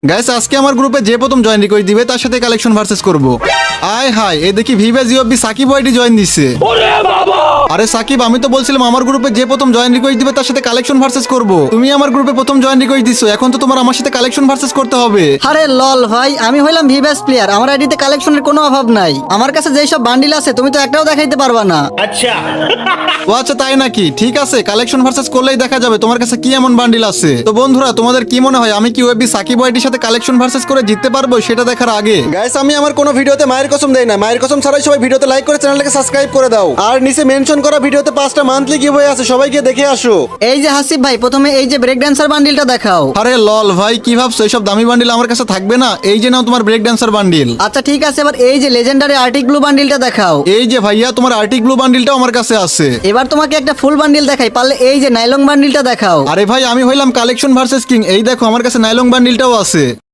Guys আজকে আমার গ্রুপে যে প্রথম জয়েন রিকোয়েস্ট দিবে তার সাথে কালেকশন ভার্সেস করব। আয় হাই এ দেখি ভিভে জিওবি সাকিব ওয়াইডি জয়েন দিচ্ছে। আরে সাকিব আমি তো বলছিলাম আমার গ্রুপে যে প্রথম জয়েন রিকোয়েস্ট দিবে তার সাথে কালেকশন ভার্সেস করব। তুমি আমার গ্রুপে প্রথম জয়েন রিকোয়েস্ট দিছো, এখন তো তোমার আমার সাথে কালেকশন ভার্সেস করতে হবে। আরে লল ভাই, আমি হইলাম ভিভাস প্লেয়ার, আমার আইডিতে কালেকশনের কোনো অভাব নাই। আমার কাছে যেই সব বান্ডিল আছে তুমি তো একটাও দেখাইতে পারবা না। ও আচ্ছা তাই নাকি, ঠিক আছে কালেকশন ভার্সেস করলেই দেখা যাবে তোমার কাছে কি এমন বান্ডিল আছে। তো বন্ধুরা তোমাদের কি মনে হয় আমি কি ওয়েবি সাকিব ওয়াইডির সাথে কালেকশন ভার্সেস করে জিততে পারবো সেটা দেখার আগে গাইস আমি আমার কোনো ভিডিওতে মায়ের কসম দেই না, মায়ের কসম ছাড়াই সবাই ভিডিওতে লাইক করে চ্যানেলটাকে সাবস্ক্রাইব করে দাও। আর নিচে মেনশন করা ভিডিওতে 5টা মান্থলি গিভওয়ে আছে, সবাই গিয়ে দেখে আসো। এই যে হাসিব ভাই, প্রথমে এই যে ব্রেক ড্যান্সার বান্ডিলটা দেখাও। আরে লল ভাই কি ভাবছো এইসব দামি বান্ডিল আমার কাছে থাকবে না? এই যে নাও তোমার ব্রেক ড্যান্সার বান্ডিল। আচ্ছা ঠিক আছে, এবার এই যে লেজেন্ডারি আর্টিক ব্লু বান্ডিলটা দেখাও। এই যে ভাইয়া তোমার আর্টিক ব্লু বান্ডিলটাও আমার কাছে আছে। এবার তোমাকে একটা ফুল বান্ডিল দেখাই, পারলে এই যে নাইলং বান্ডিলটা দেখাও। আরে ভাই আমি হইলাম কালেকশন ভার্সেস কিং, এই দেখো আমার কাছে নাইলং বান্ডিলটাও আছে।